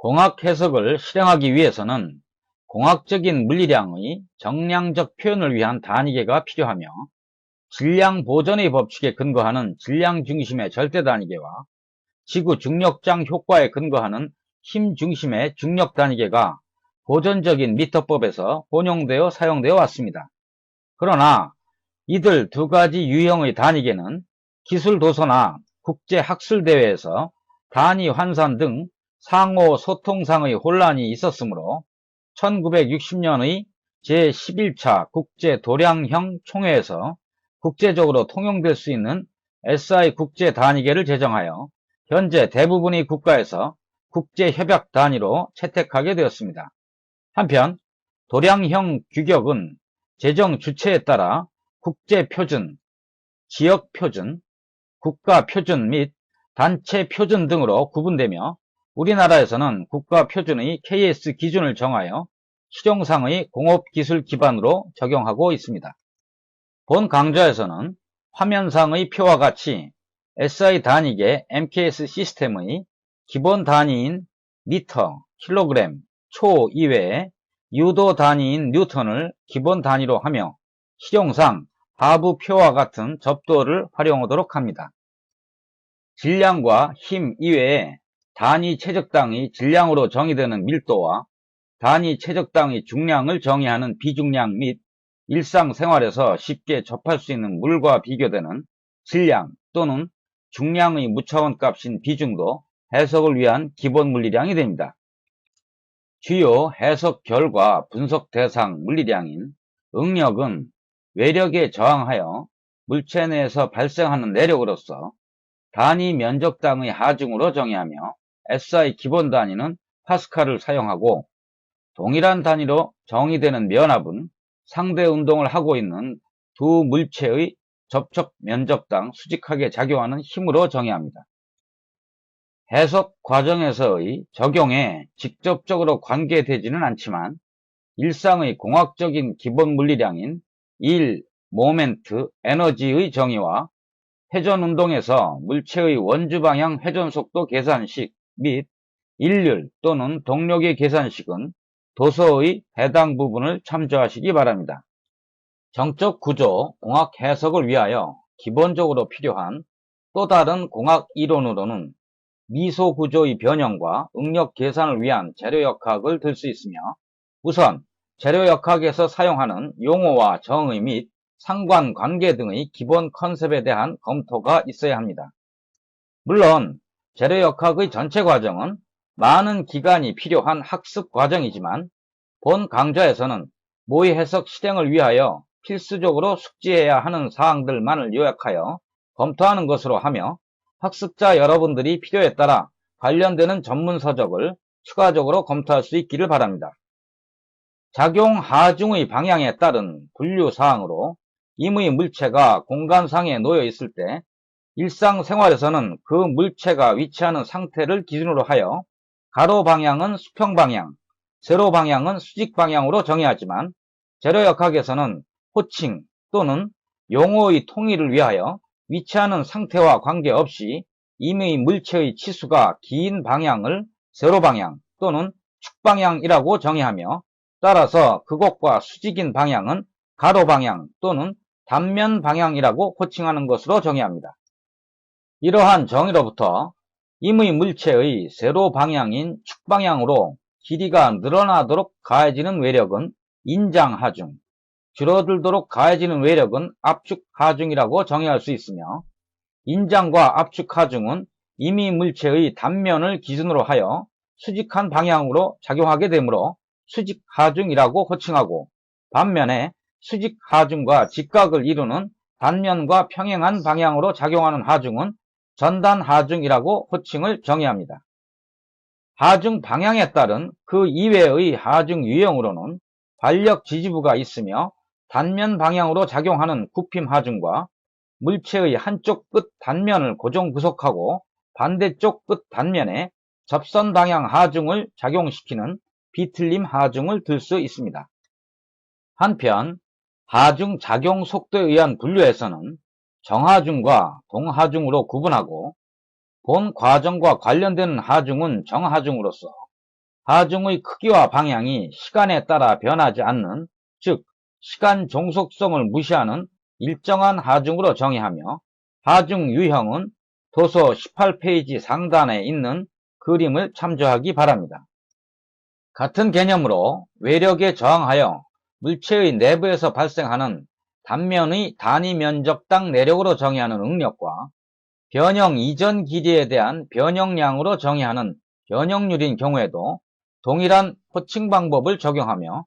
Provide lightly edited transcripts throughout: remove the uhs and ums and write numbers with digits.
공학 해석을 실행하기 위해서는 공학적인 물리량의 정량적 표현을 위한 단위계가 필요하며 질량 보존의 법칙에 근거하는 질량 중심의 절대 단위계와 지구 중력장 효과에 근거하는 힘 중심의 중력 단위계가 보존적인 미터법에서 혼용되어 사용되어 왔습니다. 그러나 이들 두 가지 유형의 단위계는 기술 도서나 국제 학술 대회에서 단위 환산 등 상호 소통상의 혼란이 있었으므로 1960년의 제11차 국제 도량형 총회에서 국제적으로 통용될 수 있는 SI 국제 단위계를 제정하여 현재 대부분의 국가에서 국제 협약 단위로 채택하게 되었습니다. 한편 도량형 규격은 제정 주체에 따라 국제 표준, 지역 표준, 국가 표준 및 단체 표준 등으로 구분되며 우리나라에서는 국가 표준의 KS 기준을 정하여 수정상의 공업기술 기반으로 적용하고 있습니다. 본 강좌에서는 화면상의 표와 같이 SI 단위계 MKS 시스템의 기본 단위인 미터, 킬로그램, 초 이외에 유도 단위인 뉴턴을 기본 단위로 하며 실용상 하부 표와 같은 접도를 활용하도록 합니다. 질량과 힘 이외에 단위 최적당의 질량으로 정의되는 밀도와 단위 최적당의 중량을 정의하는 비중량 및 일상생활에서 쉽게 접할 수 있는 물과 비교되는 질량 또는 중량의 무차원 값인 비중도 해석을 위한 기본 물리량이 됩니다. 주요 해석 결과 분석 대상 물리량인 응력은 외력에 저항하여 물체 내에서 발생하는 내력으로서 단위 면적당의 하중으로 정의하며 SI 기본 단위는 파스칼을 사용하고 동일한 단위로 정의되는 면압은 상대 운동을 하고 있는 두 물체의 접촉 면적당 수직하게 작용하는 힘으로 정의합니다. 해석 과정에서의 적용에 직접적으로 관계되지는 않지만 일상의 공학적인 기본 물리량인 1. 모멘트, 에너지의 정의와 회전 운동에서 물체의 원주 방향 회전 속도 계산식 및 일률 또는 동력의 계산식은 도서의 해당 부분을 참조하시기 바랍니다. 정적 구조 공학 해석을 위하여 기본적으로 필요한 또 다른 공학 이론으로는 미소 구조의 변형과 응력 계산을 위한 재료역학을 들 수 있으며 우선 재료역학에서 사용하는 용어와 정의 및 상관관계 등의 기본 컨셉에 대한 검토가 있어야 합니다. 물론 재료역학의 전체 과정은 많은 기간이 필요한 학습 과정이지만 본 강좌에서는 모의 해석 실행을 위하여 필수적으로 숙지해야 하는 사항들만을 요약하여 검토하는 것으로 하며 학습자 여러분들이 필요에 따라 관련되는 전문 서적을 추가적으로 검토할 수 있기를 바랍니다. 작용 하중의 방향에 따른 분류사항으로 임의 물체가 공간상에 놓여 있을 때 일상생활에서는 그 물체가 위치하는 상태를 기준으로 하여 가로 방향은 수평 방향, 세로 방향은 수직 방향으로 정의하지만 재료역학에서는 호칭 또는 용어의 통일을 위하여 위치하는 상태와 관계없이 임의 물체의 치수가 긴 방향을 세로 방향 또는 축방향이라고 정의하며 따라서 그곳과 수직인 방향은 가로 방향 또는 단면 방향이라고 호칭하는 것으로 정의합니다. 이러한 정의로부터 임의 물체의 세로 방향인 축방향으로 길이가 늘어나도록 가해지는 외력은 인장하중, 줄어들도록 가해지는 외력은 압축하중이라고 정의할 수 있으며 인장과 압축하중은 임의 물체의 단면을 기준으로 하여 수직한 방향으로 작용하게 되므로 수직하중이라고 호칭하고 반면에 수직하중과 직각을 이루는 단면과 평행한 방향으로 작용하는 하중은 전단하중이라고 호칭을 정의합니다. 하중 방향에 따른 그 이외의 하중 유형으로는 반력 지지부가 있으며 단면 방향으로 작용하는 굽힘 하중과 물체의 한쪽 끝 단면을 고정 구속하고 반대쪽 끝 단면에 접선 방향 하중을 작용시키는 비틀림 하중을 들 수 있습니다. 한편 하중 작용 속도에 의한 분류에서는 정하중과 동하중으로 구분하고 본 과정과 관련되는 하중은 정하중으로서 하중의 크기와 방향이 시간에 따라 변하지 않는, 즉 시간 종속성을 무시하는 일정한 하중으로 정의하며, 하중 유형은 도서 18페이지 상단에 있는 그림을 참조하기 바랍니다. 같은 개념으로 외력에 저항하여 물체의 내부에서 발생하는 단면의 단위 면적당 내력으로 정의하는 응력과 변형 이전 길이에 대한 변형량으로 정의하는 변형률인 경우에도 동일한 호칭 방법을 적용하며,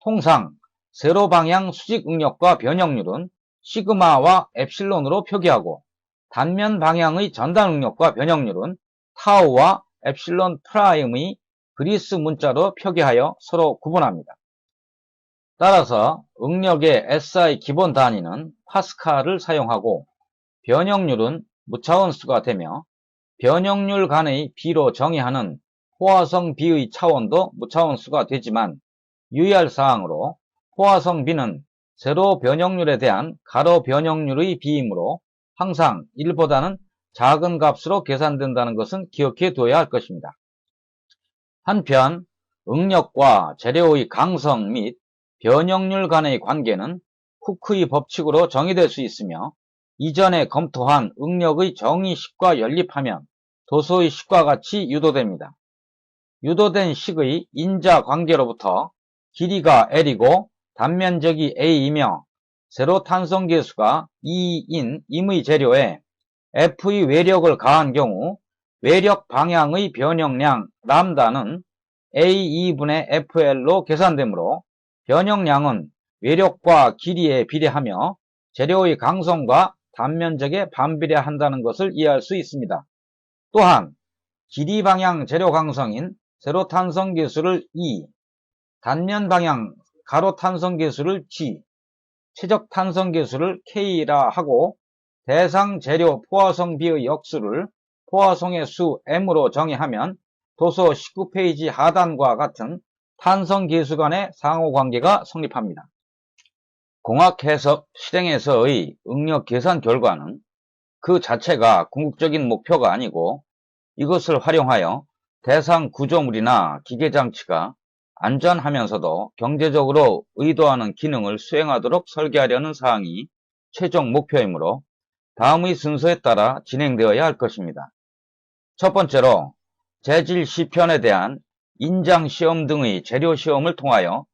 통상 세로 방향 수직 응력과 변형률은 시그마와 엡실론으로 표기하고, 단면 방향의 전단 응력과 변형률은 타우와 엡실론 프라임의 그리스 문자로 표기하여 서로 구분합니다. 따라서 응력의 SI 기본 단위는 파스칼을 사용하고, 변형률은 무차원수가 되며, 변형률 간의 비로 정의하는 포화성 비의 차원도 무차원수가 되지만, 유의할 사항으로 포화성 비는 세로 변형률에 대한 가로 변형률의 비이므로 항상 1보다는 작은 값으로 계산된다는 것은 기억해 두어야 할 것입니다. 한편 응력과 재료의 강성 및 변형률 간의 관계는 후크의 법칙으로 정의될 수 있으며, 이전에 검토한 응력의 정의식과 연립하면 도소의 식과 같이 유도됩니다. 유도된 식의 인자 관계로부터 길이가 L이고 단면적이 A이며 세로 탄성계수가 2인 임의 재료에 F의 외력을 가한 경우 외력 방향의 변형량 람다는 A2분의 FL로 계산되므로 변형량은 외력과 길이에 비례하며 재료의 강성과 단면적에 반비례한다는 것을 이해할 수 있습니다. 또한 길이 방향 재료 강성인 세로 탄성계수를 E, 단면 방향 가로 탄성계수를 G, 최적 탄성계수를 K라 하고, 대상 재료 포화성 비의 역수를 포화성의 수 M으로 정의하면 도서 19페이지 하단과 같은 탄성계수 간의 상호관계가 성립합니다. 공학 해석 실행에서의 응력 계산 결과는 그 자체가 궁극적인 목표가 아니고, 이것을 활용하여 대상 구조물이나 기계장치가 안전하면서도 경제적으로 의도하는 기능을 수행하도록 설계하려는 사항이 최종 목표이므로 다음의 순서에 따라 진행되어야 할 것입니다. 첫 번째로 재질 시편에 대한 인장 시험 등의 재료 시험을 통하여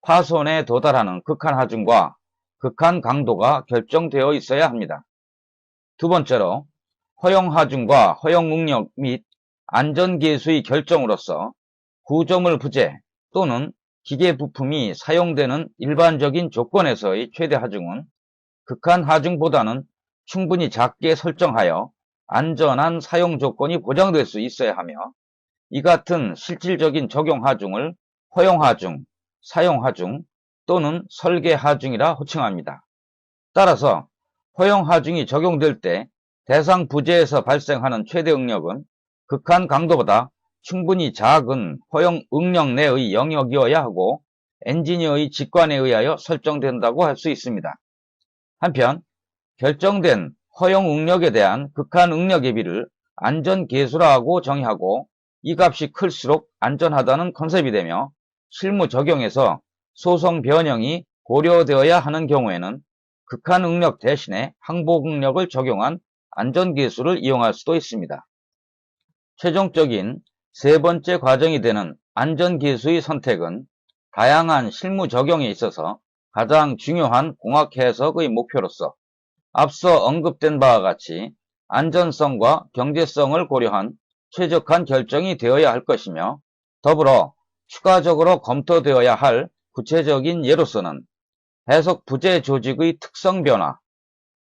파손에 도달하는 극한 하중과 극한 강도가 결정되어 있어야 합니다. 두 번째로 허용 하중과 허용 응력 및 안전계수의 결정으로서 구조물 부재 또는 기계 부품이 사용되는 일반적인 조건에서의 최대 하중은 극한 하중보다는 충분히 작게 설정하여 안전한 사용 조건이 보장될 수 있어야 하며, 이 같은 실질적인 적용 하중을 허용 하중, 사용 하중 또는 설계 하중이라 호칭합니다. 따라서 허용 하중이 적용될 때 대상 부재에서 발생하는 최대 응력은 극한 강도보다 충분히 작은 허용 응력 내의 영역이어야 하고, 엔지니어의 직관에 의하여 설정된다고 할 수 있습니다. 한편 결정된 허용 응력에 대한 극한 응력의 비를 안전계수라고 정의하고, 이 값이 클수록 안전하다는 컨셉이 되며, 실무 적용에서 소성 변형이 고려되어야 하는 경우에는 극한 응력 대신에 항복 응력을 적용한 안전계수를 이용할 수도 있습니다. 최종적인 세 번째 과정이 되는 안전계수의 선택은 다양한 실무 적용에 있어서 가장 중요한 공학 해석의 목표로서 앞서 언급된 바와 같이 안전성과 경제성을 고려한 최적한 결정이 되어야 할 것이며, 더불어 추가적으로 검토되어야 할 구체적인 예로서는 해석 부재 조직의 특성 변화,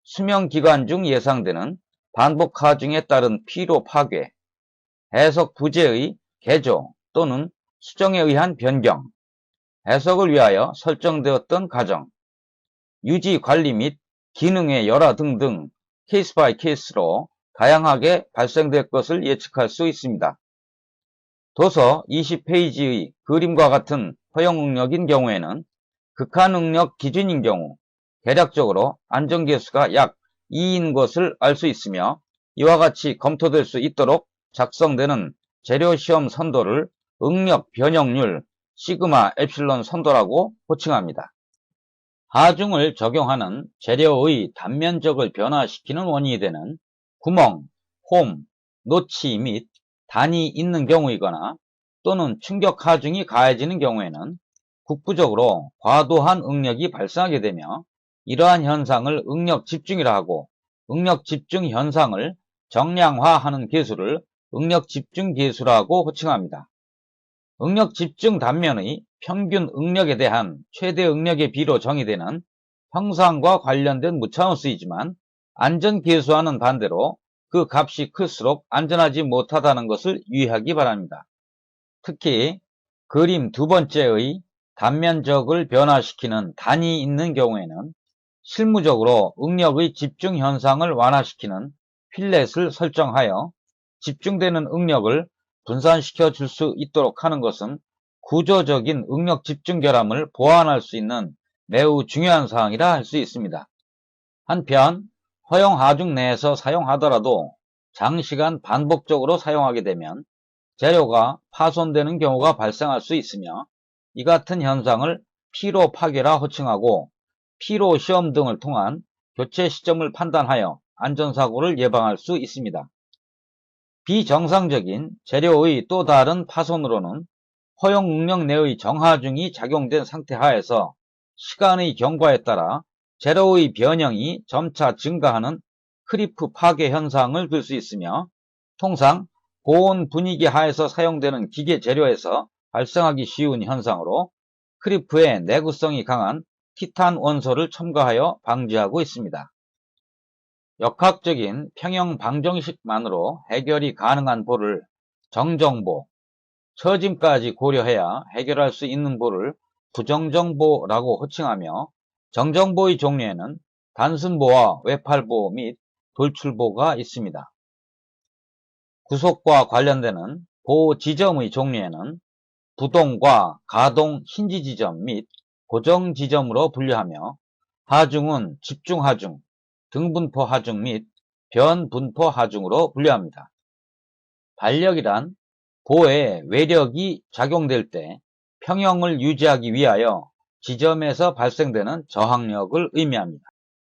수명 기간 중 예상되는 반복 하중에 따른 피로 파괴, 해석 부재의 개조 또는 수정에 의한 변경, 해석을 위하여 설정되었던 가정, 유지 관리 및 기능의 열화 등등 케이스 바이 케이스로 다양하게 발생될 것을 예측할 수 있습니다. 도서 20페이지의 그림과 같은 허용 응력인 경우에는 극한 응력 기준인 경우 대략적으로 안전계수가 약 2인 것을 알 수 있으며, 이와 같이 검토될 수 있도록 작성되는 재료 시험 선도를 응력 변형률 시그마 엡실론 선도라고 호칭합니다. 하중을 적용하는 재료의 단면적을 변화시키는 원인이 되는 구멍, 홈, 노치 및 단이 있는 경우이거나 또는 충격 하중이 가해지는 경우에는 국부적으로 과도한 응력이 발생하게 되며 이러한 현상을 응력 집중이라 하고 응력 집중 현상을 정량화하는 계수를 응력 집중 계수라고 호칭합니다. 응력 집중 단면의 평균 응력에 대한 최대 응력의 비로 정의되는 형상과 관련된 무차원 쓰이지만 안전계수와는 반대로 그 값이 클수록 안전하지 못하다는 것을 유의하기 바랍니다. 특히 그림 두 번째의 단면적을 변화시키는 단이 있는 경우에는 실무적으로 응력의 집중 현상을 완화시키는 필렛을 설정하여 집중되는 응력을 분산시켜 줄 수 있도록 하는 것은 구조적인 응력 집중 결함을 보완할 수 있는 매우 중요한 사항이라 할 수 있습니다. 한편 허용 하중 내에서 사용하더라도 장시간 반복적으로 사용하게 되면 재료가 파손되는 경우가 발생할 수 있으며 이 같은 현상을 피로 파괴라 호칭하고 피로 시험 등을 통한 교체 시점을 판단하여 안전사고를 예방할 수 있습니다. 비정상적인 재료의 또 다른 파손으로는 허용 응력 내의 정하중이 작용된 상태 하에서 시간의 경과에 따라 재료의 변형이 점차 증가하는 크리프 파괴 현상을 들 수 있으며 통상 고온 분위기 하에서 사용되는 기계 재료에서 발생하기 쉬운 현상으로 크리프에 내구성이 강한 티탄 원소를 첨가하여 방지하고 있습니다. 역학적인 평형 방정식만으로 해결이 가능한 볼을 정정보, 처짐까지 고려해야 해결할 수 있는 볼을 부정정보라고 호칭하며 정정보의 종류에는 단순보와 외팔보 및 돌출보가 있습니다. 구속과 관련되는 보 지점의 종류에는 부동과 가동 힌지 지점 및 고정 지점으로 분류하며 하중은 집중 하중, 등분포 하중 및 변분포 하중으로 분류합니다. 반력이란 보에 외력이 작용될 때 평형을 유지하기 위하여 지점에서 발생되는 저항력을 의미합니다.